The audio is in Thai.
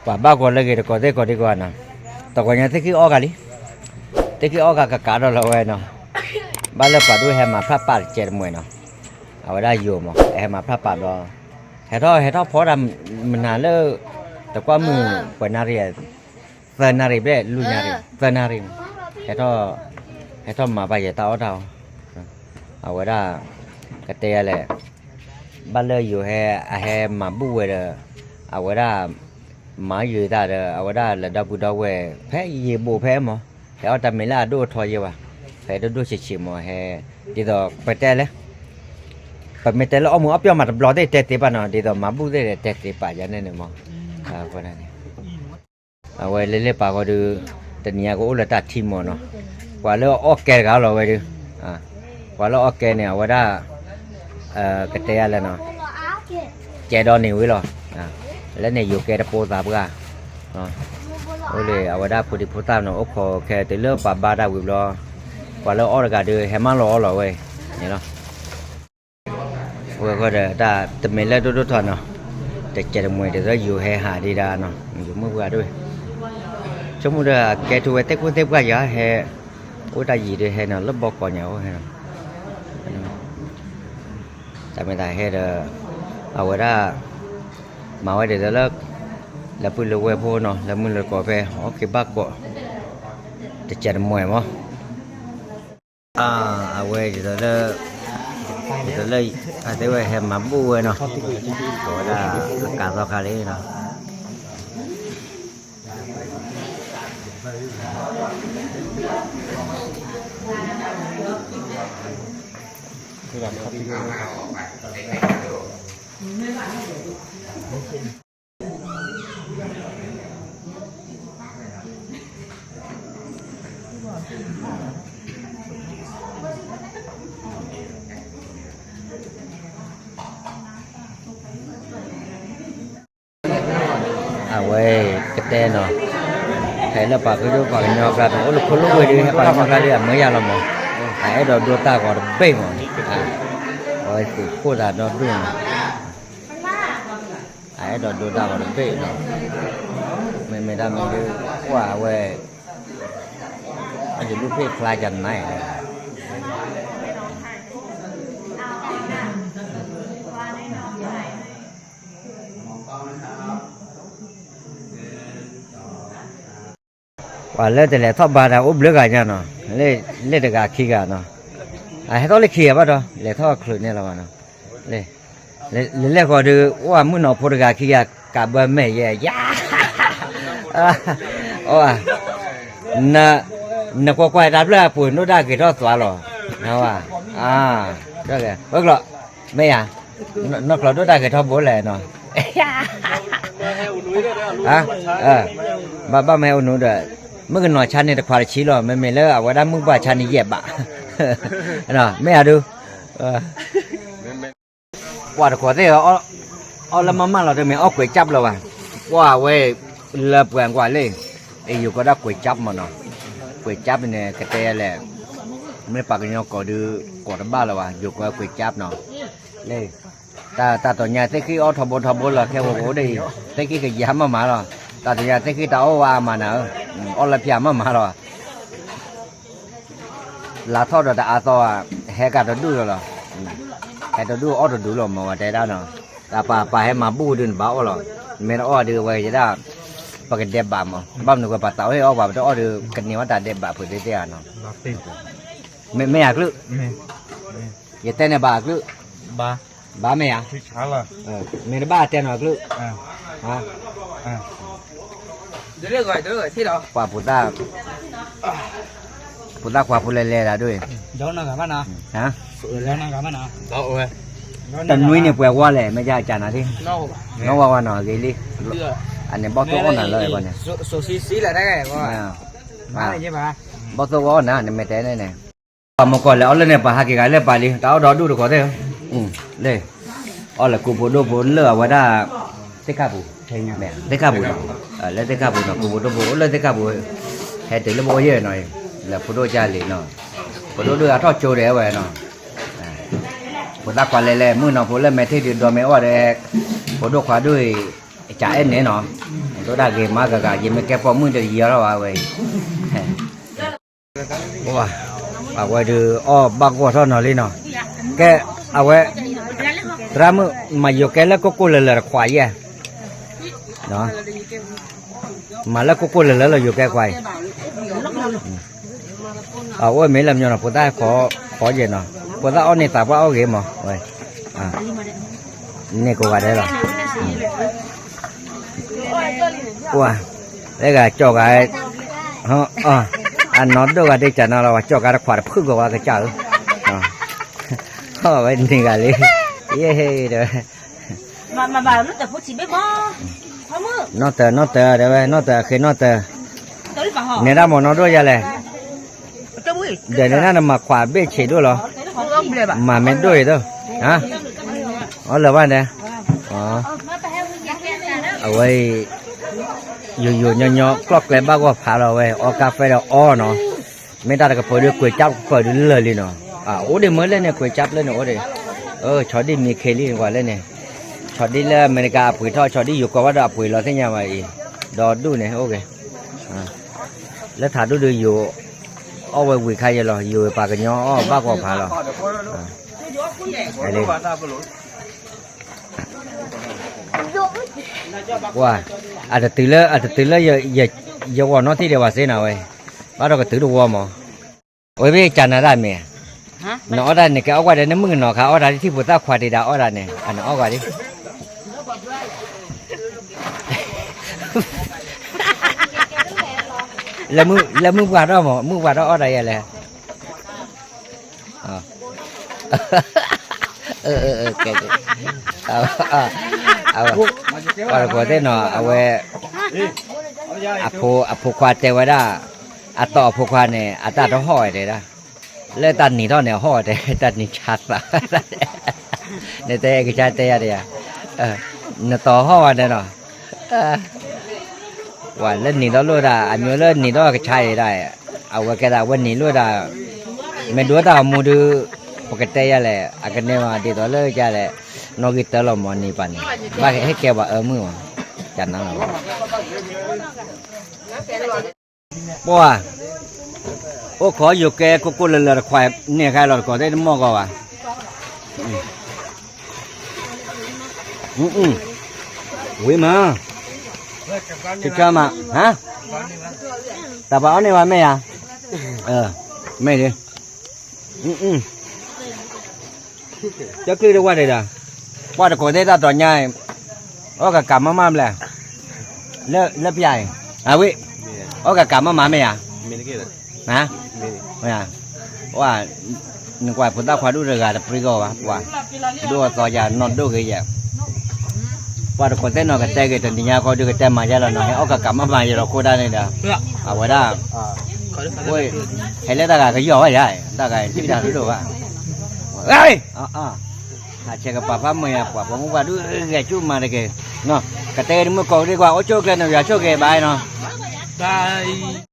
quả ba con là cái có thế có đi qua nào tao có nhà thế cái ô cả đi thế cái ô cả đó là vậy nào ba là quả đuôi hem mà phát bát chết mồi nào ở đây nhiều mà hem mà phát bát đó hệ đó phó làm mình là lơ tao qua mưa quay nari về nari bé lui nari về nari hệ đó mà bây giờ tao ở đâu ở đây cái tê này ba lơ nhiều he mà bùi rồi ở đây mà như ta rồi ở đây là đâu đâu về phé gì bù phé mà ở đây mình là đua thôi vậy phải đua chỉ mà he đi đó phải tê đấy phải mình tê là ông muốn ấp cho mặt lót đấy tê bà nó đi đó mà bù đấy tê bà cho nên mà cái này ở đây lấy bà có được từ nhà của là ta chim mà nó quả lơ ok cả rồi vậy đi quả lơ ok này ở đây cái tê là nó chạy đo nhiều rồiแล้วเนี่ยอยู่แกตะโพซาบกะเนาะโอเลอวดาพุติพุตาเนาะโอขอแค่ตะเลปะบาดาวิบลอกว่าแล้วออดกะเดเฮมันลอเว้ยนี่เนาะโอ้ก็ได้ตะเมเลดุๆทอเนาะแต่เจดมวยเดี๋ยวอยู่เฮหาดีดาเนาะอยู่มื้อว่าด้วยสมมุติว่าแกถูเตกุเตกะยาเฮโอตายีเดเฮเนาะลบบ่กอเนี่ยโอเฮแต่ไม่ได้เฮเดอวดาmà ở đây là phụ lục về phố nó là mình là có về ở cái bắc bộ để chạy mồi mà ở đây thì là thế vậy hem mà bu nó gọi là cả rau cà ri nó quê cái tên nó thấy là bà cái chỗ bà nhỏ ra nó lúc về đi bà nhỏ ra đi mới ra làm mà hãy đòi đua ta còn bê mà rồi thì cô là nó đua hãy đòi đua ta còn bê nó mình đang mình đi qua về anh chỉ lúc phê khai dần này và lên thì lại thọ bà đã ốp lưỡi gà nha nó lên được gà khi gà nó hay thọ lấy khi à đó lại thọ khử này là mà nó lên gọi được哇muốn nó phô gà khi gà cả bờ mẹ vậy ya nè quay đáp là phun nó đã cái đó xóa rồi nào đó kìa bớt rồi mẹ nó nó đã cái thọ bố lẻ nó ba mẹ ôn núi rồiมื่อกี้หน่อยชันนี่ตะควาชี้หรอไม่เลยอ่ะว่าได้มึงว่าชันนี่เย็บอ่ะเนาะไม่เอาดูว่าตะควาเสียเอาละมาเราจะไม่เอาก๋วยจับเราอ่ะว่าเว้ยเลิกแหวงกว่าเลยไอ้อยู่ก็ได้ก๋วยจับมาเนาะก๋วยจับเนี่ยกระเตะแหละไม่ปากกันเนาะก็ดูกอดบ้านเราอ่ะอยู่ก็ก๋วยจับเนาะเลยแต่ตอนนี้ที่เอาทบเราแค่ว่าโอ้ดีที่ก็ย้ำมาหรอแต่ที่ที่คิดเอาว่ามาเนอะเอาละพิจารณามาหรอลาทอดแต่อาตัวเฮกันตัวดูหรอเฮตัวดูเอาตัวดูหรอมาว่าใจได้เนาะแต่ป่าให้มาบูดึงบ้าหรอไม่ต้องเอาดูไว้จะได้ปากเด็บบ้ามั้งบ้าหนูก็ป่าเต่าให้เอาบ้าต้องเอาดูกันนี่ว่าแต่เด็บบ้าเพื่อเตี้ยเนาะไม่อยากลึกอย่าเต้นในบ้าลึกบ้าไม่อยากไม่ได้บ้าเต้นหรอกลึกđược rồi thế đó กว่าพุทธากว่าพุทธเล่ๆด้วย đó là cả bạn nào ฮะ đó là cả bạn nào đó rồi แต่นุ้ยเนี่ยแปลว่าแหละไม่ใช่จานะที่ no น้องว่าหน่อยกี่ลิอันนี้บอกตัวอ่อนน่ะเลยวันนี้ số xí là đây này má này chứ bà บอกตัวอ่อนนะนี่ไม่แต่เนี่ยเนี่ยพอมาก่อนแล้วเอาเลยเนี่ยปะหากี่ไก่เลยปะลิแต่เอาดอดูดูก่อนเด้อเลยเอาเลยกูพูดดูพูดเลือกว่าได้เตะกาบูแม่เตะกาบูแล้วเตะกาบูเนาะกูพูดดูเลยเตะกาบูให้ตื่นแล้วบ่เยอะหน่อยแล้วพูดดูจาลีเนาะพูดดูทอดโจเด้อไว้เนาะพูดตากว่าเลยๆมื้อเนาะพูดเลยแม่ที่ดือดอแม่อ้อเด้พูดดูขวาด้วยจ่าเอ็นเนี่ยเนาะ ตัวได้เกมมากกะยังไม่แก้ปอมือจะเยอะแล้วเว้ยว้าเอาไว้ดูอ้อบางกว่าเท่านั้นเลยเนาะแกเอาไว้ตรามือมาอยู่แกแล้วก็กูเลยควายเนาะมาแล้วก็กูเลยเราอยู่แกควายเอาไว้ไม่ลำยองนะปุ๊ได้ขอเย็นเนาะปุ๊ได้เอาเนี่ยตาว่าเอาเกมมั้งเว้ยนี่กูว่าได้หรอว้าแล้วก็จอกไอ้ฮะอันนอนดูว่าได้จันทร์เราว่าจอกอะไรขวาพึ่งก็ว่าก็เจอเขาไปนี่กันเลยเย้เด้อมาบ่าวนึกแต่พูดสิไม่พอพอมือนอเตอเด้อเว้ยนอเตอคือนอเตอตัวนี้ป่ะฮะเนี่ยเราหมอนอนด้วยยังไงเดี๋ยวนี้น่ะมาขวาเบี้ยเฉยด้วยเหรอมาเม็ดด้วยตัวฮะอ๋อเหรอวะเนี่ยอ๋อเอาไว้อยู่ย่อๆกลอกแกลบ้าก็พาเราไว้ออกกาแฟเราอ้อเนาะไม่ได้ก็เปิดด้วยก๋วยจั๊บเปิดด้วยเลยเนาะโอ้เดี๋ยวเมื่อเล่นเนี่ยก๋วยจั๊บเล่นเนี่ยโอ้เดี๋ยวช็อตนี้มีเคลลี่กว่าเล่นเนี่ยช็อตนี้แล้วอเมริกาปุ๋ยทอดช็อตนี้อยู่กับว่าดาปุ๋ยเราที่ยังไงดอดูเนี่ยโอเคแล้วถ่ายดูอยู่เอาไว้วิ่งใครจะรออยู่ปากกันย่ออ้อบ้าก็พาเราไอ้เลยว่าอาจจะตื่นแล้วอย่าว่าน้องที่เดียวว่าเสียหน่อยบ้านเราก็ตื่นดูว่ามั้งโอ้ยไม่จันทร์ได้ไหมเนาะได้เนี่ยแกเอาไว้ได้ในมือเนาะค่ะเอาได้ที่ปุตตาควายดีดาเอาได้เนี่ยอันนั้นเอาไว้ดิแล้วมือว่าเราหมอมือว่าเราเอาได้อะไรแกเอาพอได้เนาะเอาไว้อภูควาเทวดาต่อภูควาเนี่ยตาต้องห่อยเลยนะแล้วตันนี่ต้องเนี่ยห่อแต่ตันนี่ชัดละเนี่ยแต่ก็ชัดแต่เดียวเนี่ยต่อห่อเนี่ยเนาะว่าเล่นนี่ต้องรู้ได้อันนี้เล่นนี่ต้องก็ใช้ได้เอาไว้แค่ได้วันนี้รู้ได้ไม่รู้แต่มูดูปกติอะไรอากันเนี่ยว่าดีต่อเลยจะเลยนกิตลอดมันนี่ปันว่าให้แกว่ามือจันนั่งเราบัวโอ้ขออยู่แกกูเลยควายเนี่ยใครเราก็ได้มองก็ว่าวิ่งมาชิคามาฮะแต่ว่าอันนี้ว่าไม่อะไม่ดิจะคือเรียกว่าอะไรล่ะว่าแต่คนได้ตาตัวใหญ่โอ้กับกำมากๆเลยเลิกใหญ่วิโอ้กับกำมากๆไม่อะนะไม่อะว่าหนึ่งกว่าผลตาควายดูเรื่องอะไรปริโกวะว่าดูต่อยานอนดูกี่อย่างว่าแต่คนเต้นนอนกับเต้กี่ตัวนี้เนี่ยเขาดูกับเต้มาเยอะแล้วเนาะโอ้กับกำมากๆอยู่เราโคได้เลยเด้อเอาไว้ได้โอ้ยเห็นแล้วตาก็ย่อไว้ได้ตาก็ที่ดาวดูว่าเฮ้ยcakap apa mah apa muka tu cuma dek no kata dia muka dia gua ojo kan ya ojo ke bye no bye